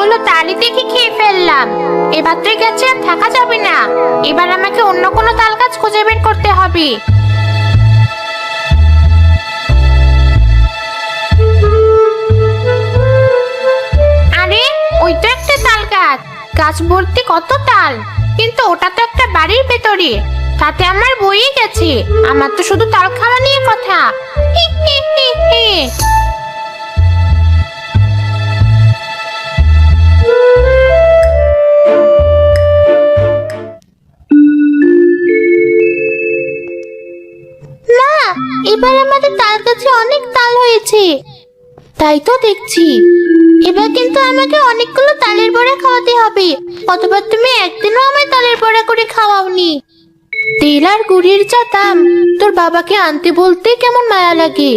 সবগুলো তালই দেখে খেয়ে ফেললাম। এবার তো এই গাছে আর থাকা যাবে না। এবার আমাকে অন্য কোনো তাল গাছ খুঁজে বের করতে হবে। আরে, ওই তো একটা তাল গাছ। গাছ ভর্তি কত তাল, কিন্তু ওটা তো একটা বাড়ির ভেতরে। তাতে আমার বইয়ে গেছে। আমার তো শুধু তাল খাওয়া নিয়ে কথা। হি হি হি হি। না, এবার আমাদের তাল গাছে অনেক তাল হয়েছে। তাই তো দেখছি। এবার কিন্তু আমাকে অনেকগুলো তালের বড়া খাওয়াতে হবে। কতবার তুমি একদিনও আমায় তালের বড়া করে খাওয়াওনি। তেল আর গুড়ের যা দাম, তোর বাবাকে আনতে বলতে কেমন মায়া লাগে।